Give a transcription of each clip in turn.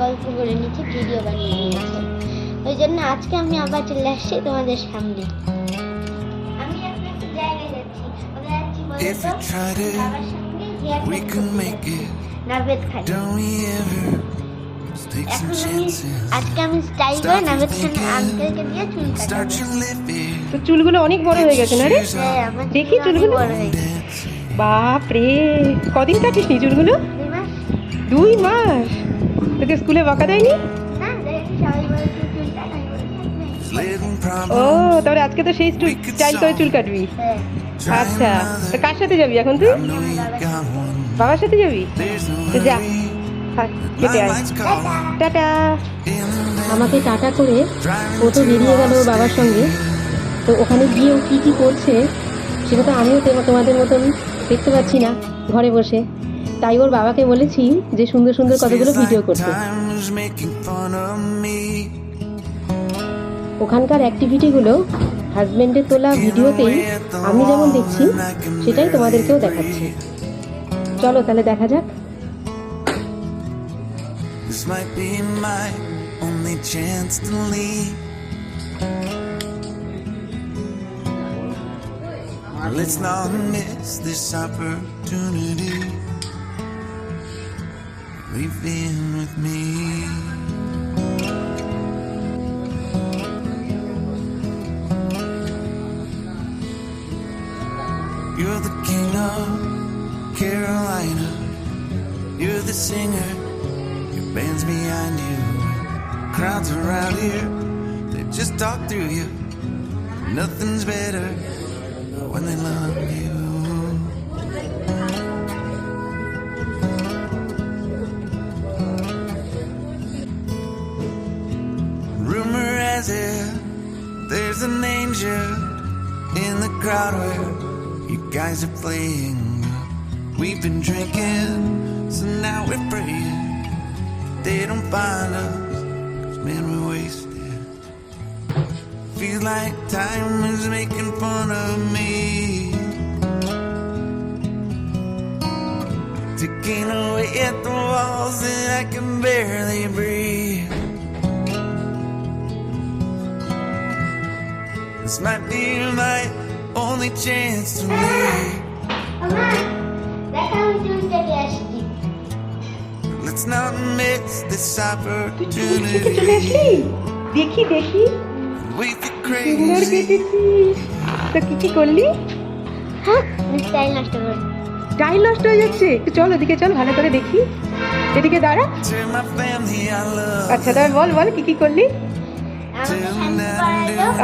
গল্প করে নিচ্ছে, ভিডিও বানিয়ে নিয়েছে। ওই জন্য আজকে আমি আবার চলে আসছি তোমাদের সামনে। আমি একটা জায়গায় যাচ্ছি, ওদের যাচ্ছি বাবার সঙ্গে নাভেদ খান। আজকে আমি স্টাইল করে নাভেদ খান আঙ্কেলকে দিয়ে চুল কাটাবো। তো চুলগুলো অনেক বড় হয়ে গেছে না রে? দেখি চুলগুলো। বাপ রে, কদিন কাটিস নি চুলগুলো? 2 মাস। তোকে স্কুলে বকা দেয়নি? ও, তাহলে আজকে তো সেই স্টাইল করে চুল কাটবি। আচ্ছা, তো কার সাথে যাবি এখন তুই? বাবার সাথে যাবি? তো যা, কেটে আয়। টাটা। আমাকে টাটা করে ও তো বেরিয়ে গেল বাবার সঙ্গে। তো ওখানে গিয়ে ও কী করছে সেটা তো আমিও তোমাদের মতন দেখতে পাচ্ছি না ঘরে বসে। তাই ওর বাবাকে বলেছি যে সুন্দর সুন্দর কতগুলো ভিডিও করতে। ওখানকার অ্যাক্টিভিটিগুলো হাজব্যান্ডের তোলা ভিডিওতেই আমি যেমন দেখছি সেটাই তোমাদেরকেও দেখাচ্ছি। চলো তাহলে দেখা যাক। This might be my only chance to leave. Let's not miss this opportunity. Leave in with me. You're the king of Carolina. You're the singer. Bands behind you, crowds around here, they just talk through you. Nothing's better when they love you. Rumor has it there's an angel in the crowd where you guys are playing. We've been drinking, so now we're praying they don't find us, 'cause man we're wasted. Feels like time is making fun of me, ticking away at the walls and I can barely breathe. This might be my only chance to leave. Let's not miss this opportunity. দেখি দেখি Wait the সুন্দর crazy. কেটেছিস। তো কি করলি? হ্যাঁ, style নষ্ট করে। Style নষ্ট হয়ে যাচ্ছে। একটু চল ওদিকে, চল ভালো করে দেখি। এদিকে দাঁড়া। Turn my family I love. আচ্ছা তাহলে বল বল কি করলি?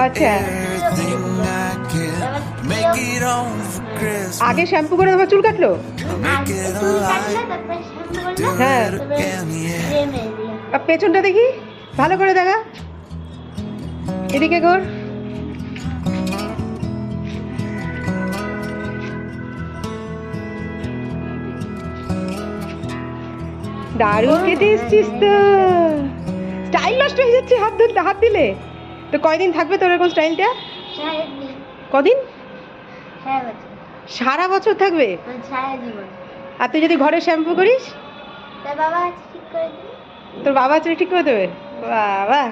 আচ্ছা, Everything I can. Make it home for Christmas. আগে শ্যাম্পু করে তোমার চুল কাটলো? Make it alive. হ্যাঁ। Again, yeah. আর পেছনটা দেখি, ভালো করে দেখা। এদিকে কর। দারুণ কেটে এসছিস তো। স্টাইল নষ্ট হয়ে যাচ্ছে হাত দিলে। তো কয়দিন থাকবে তোর এরকম স্টাইলটা? কদিন? সারা বছর থাকবে? আর তুই যদি ঘরে শ্যাম্পু করিস? তোর বাবা ঠিক করে দেবে? বাবা।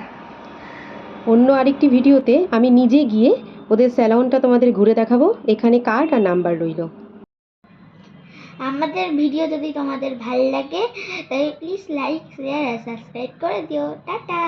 অন্য আরেকটি ভিডিওতে আমি নিজে গিয়ে ওদের স্যালনটা তোমাদের ঘুরে দেখাবো। এখানে কার্ড আর নাম্বার রইল। আমাদের ভিডিও যদি তোমাদের ভালো লাগে তাহলে প্লিজ লাইক শেয়ার আর সাবস্ক্রাইব করে দিও। টাটা।